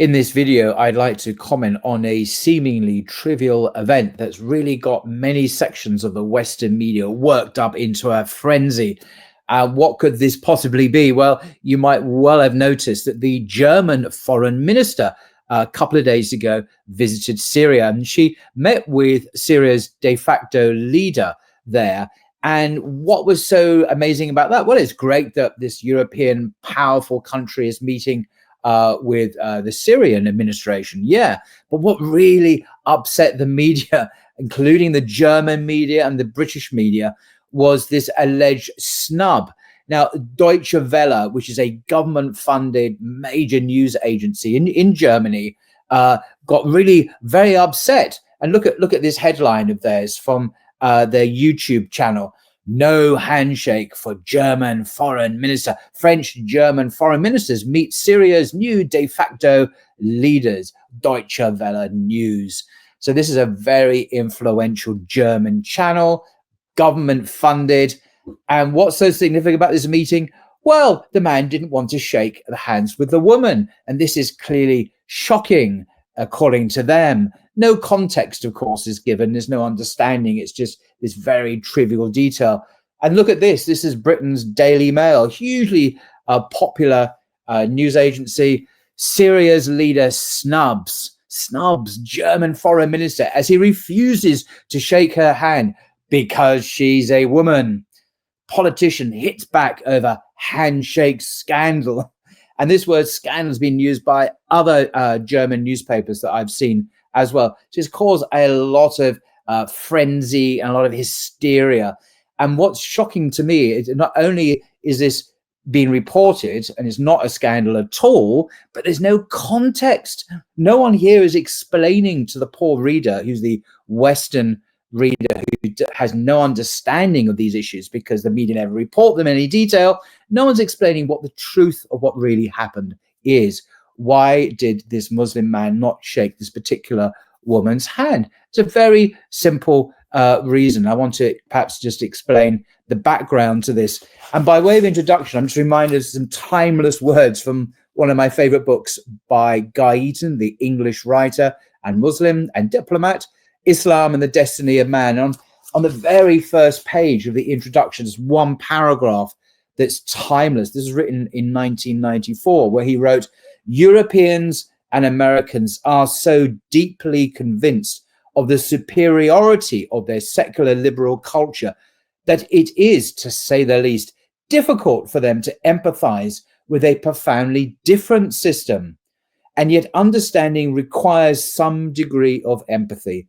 In this video, I'd like to comment on a seemingly trivial event that's really got many sections of the Western media worked up into a frenzy. What could this possibly be? Well, you might well have noticed that the German foreign minister a couple of days ago visited Syria, and she met with Syria's de facto leader there. And what was so amazing about that? Well, it's great that this European powerful country is meeting with the Syrian administration. Yeah. But what really upset the media, including the German media and the British media, was this alleged snub. Now, Deutsche Welle, which is a government-funded major news agency in Germany, got really very upset. And look at this headline of theirs from their YouTube channel. No handshake for German foreign minister. French-German foreign ministers meet Syria's new de facto leaders. Deutsche Welle News. So this is a very influential German channel, government funded. And what's so significant about this meeting? Well, the man didn't want to shake the hands with the woman. And this is clearly shocking, according to them. No context, of course, is given. There's no understanding. It's just this very trivial detail. And look at this. This is Britain's Daily Mail, hugely popular news agency. Syria's leader snubs German foreign minister as he refuses to shake her hand because she's a woman. Politician hits back over handshake scandal. And this word scandal has been used by other German newspapers that I've seen as well. So it's caused a lot of frenzy and a lot of hysteria. And what's shocking to me is not only is this being reported and it's not a scandal at all, but there's no context. No one here is explaining to the poor reader, who's the Western reader who has no understanding of these issues because the media never report them in any detail. No one's explaining what the truth of what really happened is. Why did this Muslim man not shake this particular woman's hand? It's a very simple reason. I want to perhaps just explain the background to this. And by way of introduction, I'm just reminded of some timeless words from one of my favorite books by Guy Eaton, the English writer and Muslim and diplomat, Islam and the Destiny of Man. On the very first page of the introduction, there's one paragraph that's timeless. This is written in 1994, where he wrote, Europeans and Americans are so deeply convinced of the superiority of their secular liberal culture that it is, to say the least, difficult for them to empathize with a profoundly different system. And yet understanding requires some degree of empathy.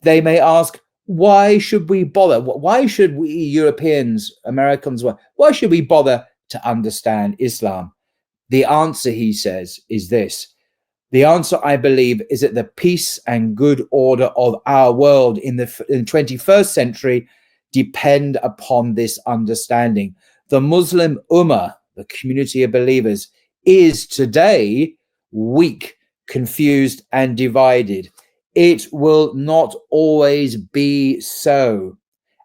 They may ask, why should we bother? Why should we Europeans, Americans, why should we bother to understand Islam? The answer, he says, is this. The answer, I believe, is that the peace and good order of our world in the 21st century depend upon this understanding. The Muslim Ummah, the community of believers, is today weak, confused, and divided. It will not always be so.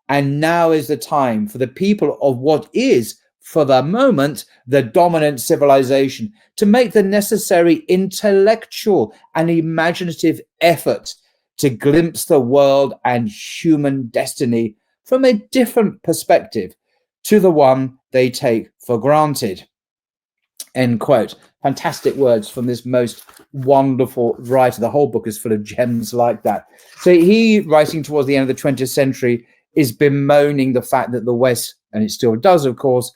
And now is the time for the people of what is, for the moment, the dominant civilization to make the necessary intellectual and imaginative effort to glimpse the world and human destiny from a different perspective to the one they take for granted. End quote. Fantastic words from this most wonderful writer. The whole book is full of gems like that. So he, writing towards the end of the 20th century, is bemoaning the fact that the West, and it still does, of course,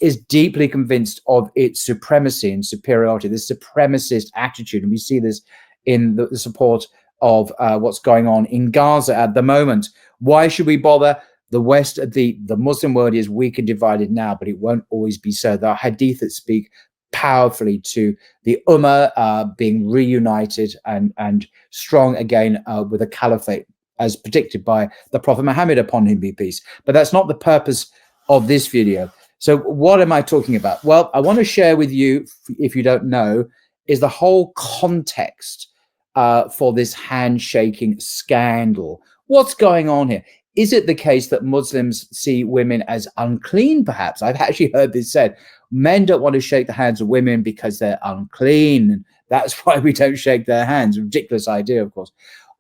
is deeply convinced of its supremacy and superiority, this supremacist attitude. And we see this in the support of what's going on in Gaza at the moment. Why should we bother? The West, the Muslim world is weak and divided now, but it won't always be so. There are hadith that speak powerfully to the Ummah being reunited and strong again with a caliphate, as predicted by the Prophet Muhammad, upon him be peace. But that's not the purpose of this video. So what am I talking about? Well, I want to share with you, if you don't know, is the whole context for this handshaking scandal. What's going on here? Is it the case that Muslims see women as unclean, perhaps? I've actually heard this said. Men don't want to shake the hands of women because they're unclean, and that's why we don't shake their hands. Ridiculous idea, of course.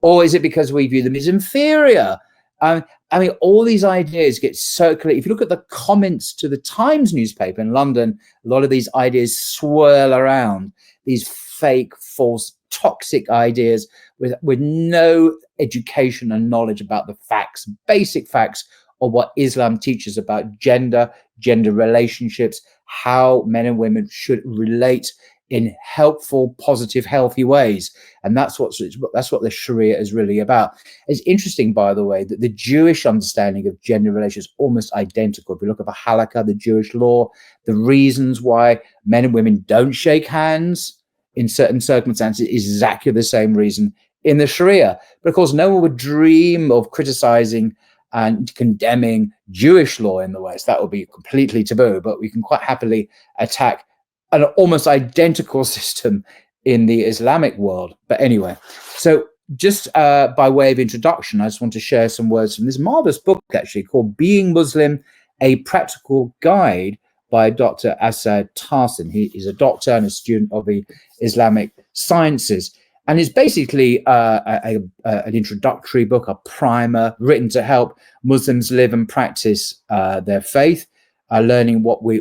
Or is it because we view them as inferior? I mean, all these ideas get circulated. If you look at the comments to the Times newspaper in London, a lot of these ideas swirl around, these fake, false, toxic ideas with no education and knowledge about the facts, basic facts of what Islam teaches about gender, gender relationships, how men and women should relate in helpful, positive, healthy ways. And that's what the Sharia is really about. It's interesting, by the way, that the Jewish understanding of gender relations is almost identical. If you look at the halakha, the Jewish law, the reasons why men and women don't shake hands in certain circumstances is exactly the same reason in the Sharia. But of course, no one would dream of criticizing and condemning Jewish law in the West. That would be completely taboo, but we can quite happily attack an almost identical system in the Islamic world. But anyway, so just by way of introduction, I just want to share some words from this marvelous book, actually, called Being Muslim, A Practical Guide by Dr. Asad Tarsin. He is a doctor and a student of the Islamic sciences. And it's basically an introductory book, a primer written to help Muslims live and practice their faith, learning what we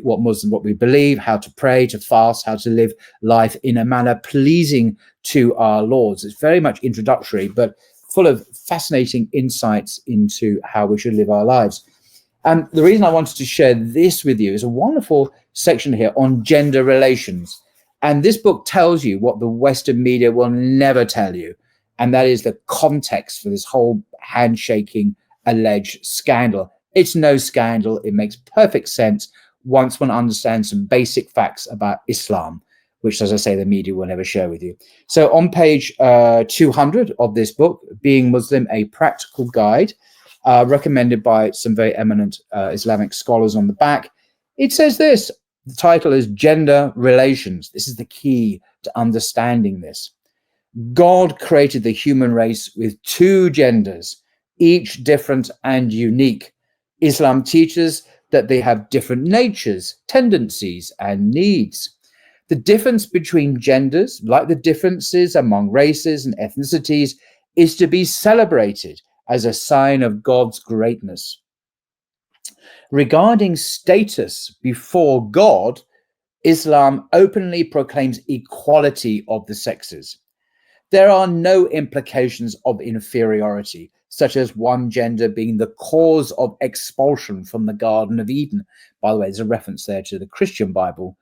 believe, how to pray, to fast, how to live life in a manner pleasing to our Lord. It's very much introductory, but full of fascinating insights into how we should live our lives. And the reason I wanted to share this with you is a wonderful section here on gender relations. And this book tells you what the Western media will never tell you. And that is the context for this whole handshaking alleged scandal. It's no scandal. It makes perfect sense once one understands some basic facts about Islam, which, as I say, the media will never share with you. So on page 200 of this book, Being Muslim, A Practical Guide, recommended by some very eminent Islamic scholars on the back, it says this. The title is Gender Relations. This is the key to understanding this. God created the human race with two genders, each different and unique. Islam teaches that they have different natures, tendencies, and needs. The difference between genders, like the differences among races and ethnicities, is to be celebrated as a sign of God's greatness. Regarding status before God, Islam openly proclaims equality of the sexes. There are no implications of inferiority, such as one gender being the cause of expulsion from the Garden of Eden. By the way, there's a reference there to the Christian Bible,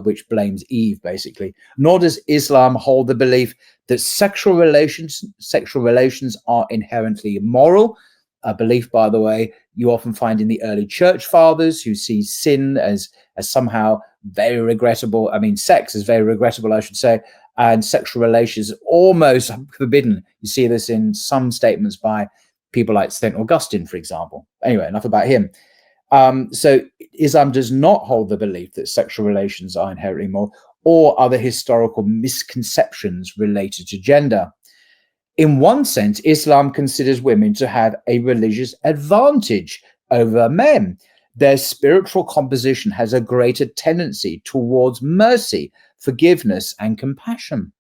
which blames Eve, basically. Nor does Islam hold the belief that sexual relations are inherently immoral. A belief, by the way, you often find in the early church fathers who see sin as somehow very regrettable. I mean, sex is very regrettable, I should say, and sexual relations almost forbidden. You see this in some statements by people like St. Augustine, for example. Anyway, enough about him. So Islam does not hold the belief that sexual relations are inherently immoral or other historical misconceptions related to gender. In one sense, Islam considers women to have a religious advantage over men. Their spiritual composition has a greater tendency towards mercy, forgiveness, and compassion.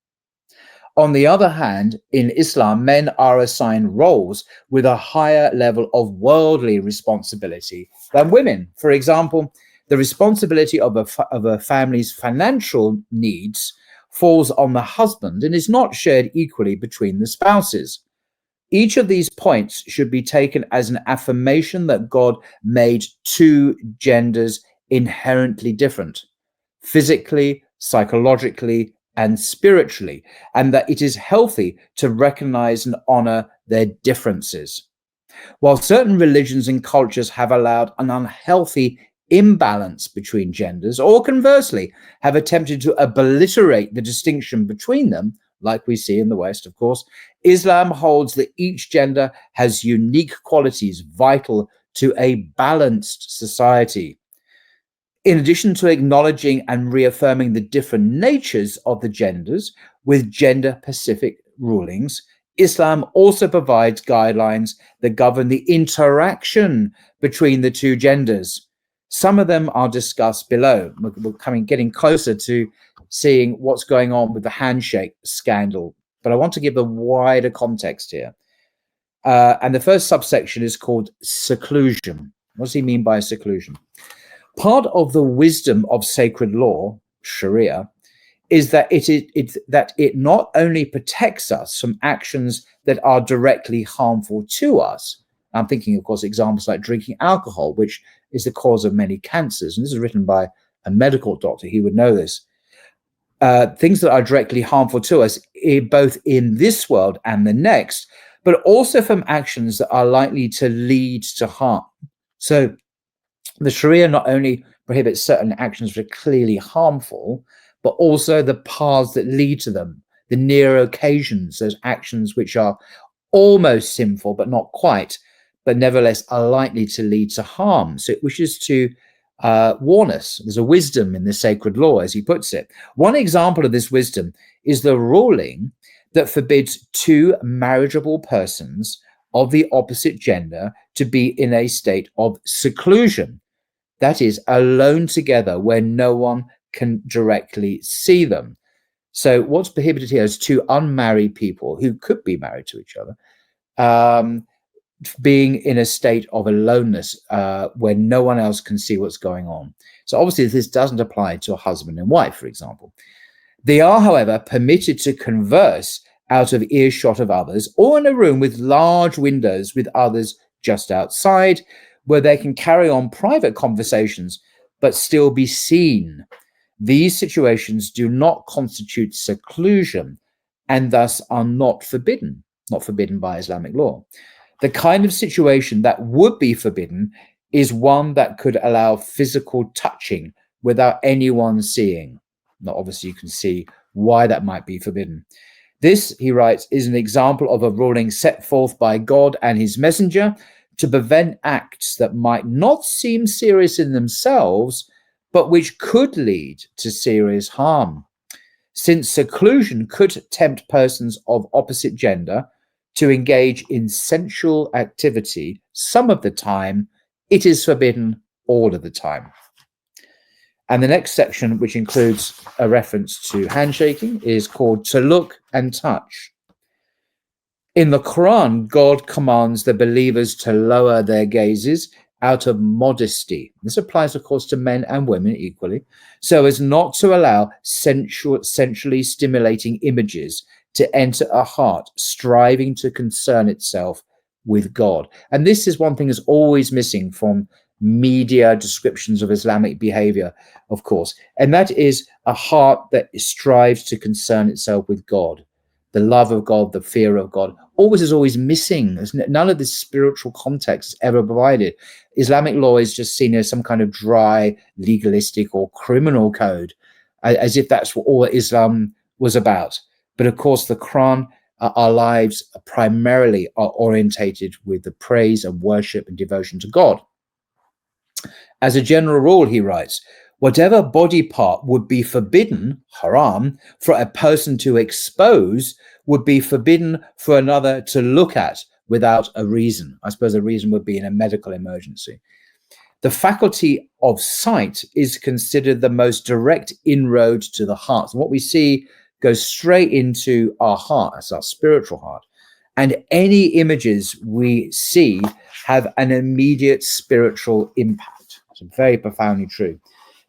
On the other hand, in Islam, men are assigned roles with a higher level of worldly responsibility than women. For example, the responsibility of a family's financial needs falls on the husband and is not shared equally between the spouses. Each of these points should be taken as an affirmation that God made two genders inherently different, physically, psychologically, and spiritually, and that it is healthy to recognize and honor their differences. While certain religions and cultures have allowed an unhealthy imbalance between genders, or conversely, have attempted to obliterate the distinction between them, like we see in the West, of course, Islam holds that each gender has unique qualities vital to a balanced society. In addition to acknowledging and reaffirming the different natures of the genders with gender-specific rulings, Islam also provides guidelines that govern the interaction between the two genders. Some of them are discussed below. We're getting closer to seeing what's going on with the handshake scandal, but I want to give a wider context here. And the first subsection is called seclusion. What does he mean by seclusion? Part of the wisdom of sacred law, Sharia, is that it not only protects us from actions that are directly harmful to us. I'm thinking, of course, examples like drinking alcohol, which is the cause of many cancers. And this is written by a medical doctor. He would know this. Things that are directly harmful to us, both in this world and the next, but also from actions that are likely to lead to harm. So the Sharia not only prohibits certain actions that are clearly harmful, but also the paths that lead to them, the near occasions, those actions which are almost sinful, but not quite, but nevertheless are likely to lead to harm. So it wishes to warn us. There's a wisdom in the sacred law, as he puts it. One example of this wisdom is the ruling that forbids two marriageable persons of the opposite gender to be in a state of seclusion. That is, alone together where no one can directly see them. So what's prohibited here is two unmarried people who could be married to each other, being in a state of aloneness where no one else can see what's going on. So obviously this doesn't apply to a husband and wife, for example. They are, however, permitted to converse out of earshot of others, or in a room with large windows with others just outside, where they can carry on private conversations but still be seen. These situations do not constitute seclusion and thus are not forbidden by Islamic law. The kind of situation that would be forbidden is one that could allow physical touching without anyone seeing. Now, obviously, you can see why that might be forbidden. This, he writes, is an example of a ruling set forth by God and his messenger to prevent acts that might not seem serious in themselves, but which could lead to serious harm. Since seclusion could tempt persons of opposite gender to engage in sensual activity some of the time, it is forbidden all of the time. And the next section, which includes a reference to handshaking, is called to look and touch. In the Quran, God commands the believers to lower their gazes out of modesty. This applies, of course, to men and women equally, so as not to allow sensually stimulating images to enter a heart striving to concern itself with God. And this is one thing that's always missing from media descriptions of Islamic behavior, of course, and that is a heart that strives to concern itself with God. The love of God, the fear of God, always missing. None of this spiritual context is ever provided. Islamic law is just seen as some kind of dry, legalistic or criminal code, as if that's what all Islam was about. But of course, the Quran, our lives primarily are orientated with the praise and worship and devotion to God. As a general rule, he writes, whatever body part would be forbidden, haram, for a person to expose would be forbidden for another to look at without a reason. I suppose a reason would be in a medical emergency. The faculty of sight is considered the most direct inroad to the heart. And what we see goes straight into our heart, as our spiritual heart. And any images we see have an immediate spiritual impact. It's very profoundly true.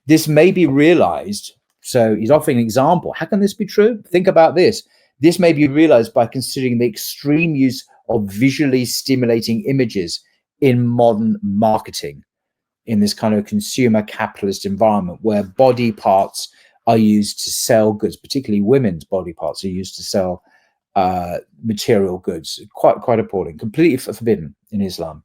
This may be realized. So he's offering an example. How can this be true? Think about this. This may be realized by considering the extreme use of visually stimulating images in modern marketing, in this kind of consumer capitalist environment where body parts are used to sell goods, particularly women's body parts are used to sell material goods. Quite appalling, completely forbidden in Islam.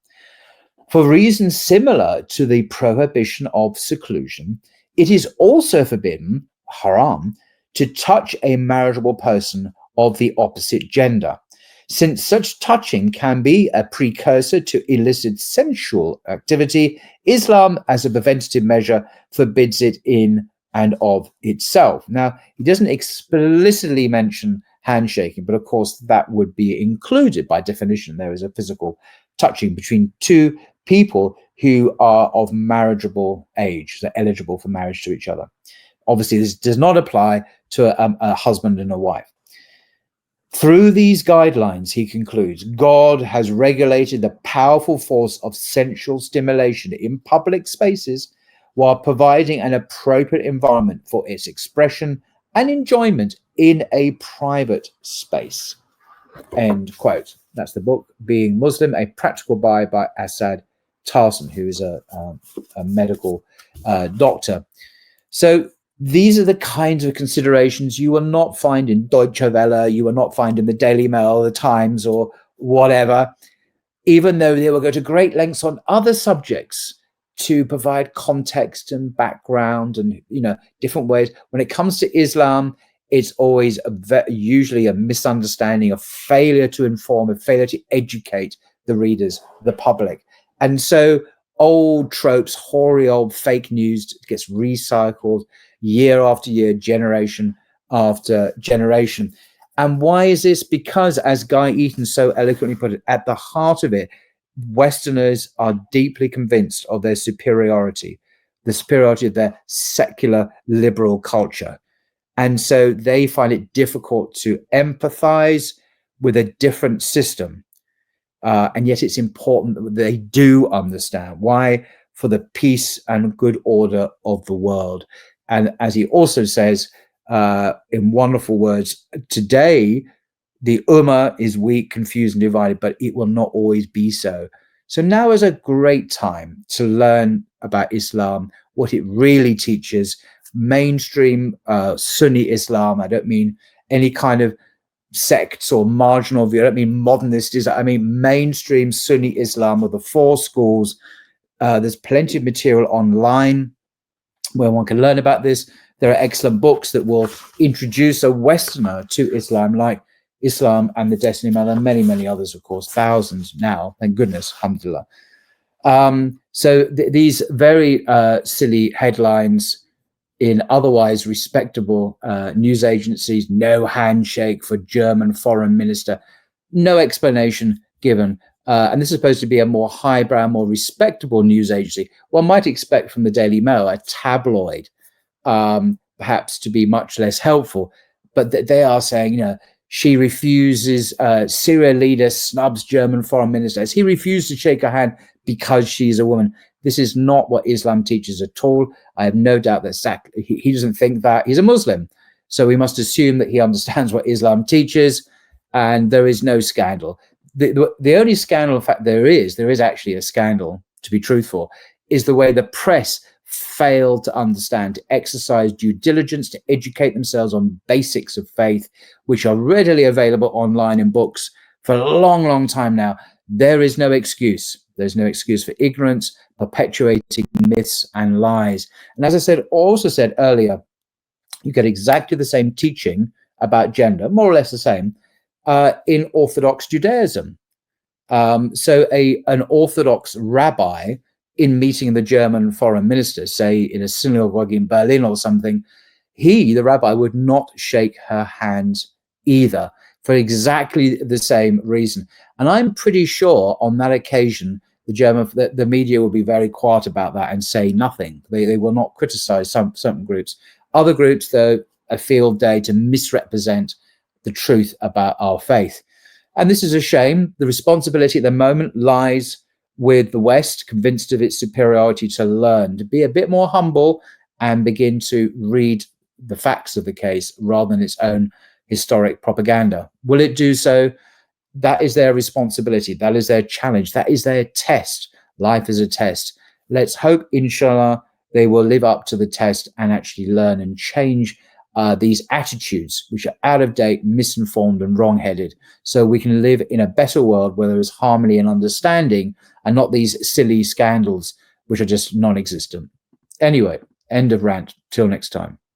For reasons similar to the prohibition of seclusion, it is also forbidden, haram, to touch a marriageable person of the opposite gender, since such touching can be a precursor to illicit sensual activity. Islam, as a preventative measure, forbids it in and of itself. Now, he doesn't explicitly mention handshaking, but of course that would be included by definition. There is a physical touching between two people who are of marriageable age, so eligible for marriage to each other. Obviously, this does not apply to a husband and a wife. Through these guidelines, he concludes, God has regulated the powerful force of sensual stimulation in public spaces while providing an appropriate environment for its expression and enjoyment in a private space. End quote. That's the book, Being Muslim, A Practical Guide by Asad Tarson, who is a medical doctor. So these are the kinds of considerations you will not find in Deutsche Welle, you will not find in the Daily Mail, the Times, or whatever, even though they will go to great lengths on other subjects to provide context and background and, different ways. When it comes to Islam, it's always usually a misunderstanding, a failure to inform, a failure to educate the readers, the public. And so old tropes, hoary old fake news gets recycled year after year, generation after generation. And why is this? Because, as Guy Eaton so eloquently put it, at the heart of it, Westerners are deeply convinced of their superiority, the superiority of their secular liberal culture. And so they find it difficult to empathize with a different system. And yet it's important that they do understand why, for the peace and good order of the world. And as he also says, in wonderful words, today, the Ummah is weak, confused, and divided, but it will not always be so. So now is a great time to learn about Islam, what it really teaches, mainstream Sunni Islam. I don't mean any kind of sects or marginal view. I don't mean modernist Islam. I mean mainstream Sunni Islam with the four schools. There's plenty of material online where one can learn about this. There are excellent books that will introduce a Westerner to Islam, like Islam and the Destiny Man, and many, many others, of course, thousands now, thank goodness, alhamdulillah. So these very silly headlines in otherwise respectable news agencies: no handshake for German foreign minister, no explanation given. And this is supposed to be a more highbrow, more respectable news agency. One might expect from the Daily Mail, a tabloid, perhaps to be much less helpful. But they are saying, she refuses, Syria leader snubs German foreign minister as he refused to shake her hand because she's a woman. This is not what Islam teaches at all. I have no doubt that he doesn't think that. He's a Muslim. So we must assume that he understands what Islam teaches, and there is no scandal. The only scandal, in fact, there is actually a scandal, to be truthful, is the way the press failed to understand, to exercise due diligence, to educate themselves on basics of faith, which are readily available online in books for a long, long time now. There is no excuse. There's no excuse for ignorance, perpetuating myths and lies. And as I also said earlier, you get exactly the same teaching about gender, more or less the same, in Orthodox Judaism. So an Orthodox rabbi, in meeting the German foreign minister, say in a synagogue in Berlin or something, the rabbi, would not shake her hand either, for exactly the same reason. And I'm pretty sure on that occasion, the media will be very quiet about that and say nothing. They will not criticize certain groups. Other groups, though, a field day to misrepresent the truth about our faith. And this is a shame. The responsibility at the moment lies with the West, convinced of its superiority, to learn, to be a bit more humble and begin to read the facts of the case rather than its own historic propaganda. Will it do so? That is their responsibility. That is their challenge. That is their test. Life is a test. Let's hope, inshallah, they will live up to the test and actually learn and change these attitudes, which are out of date, misinformed, and wrong-headed, so we can live in a better world where there is harmony and understanding, and not these silly scandals which are just non-existent. Anyway, end of rant. Till next time.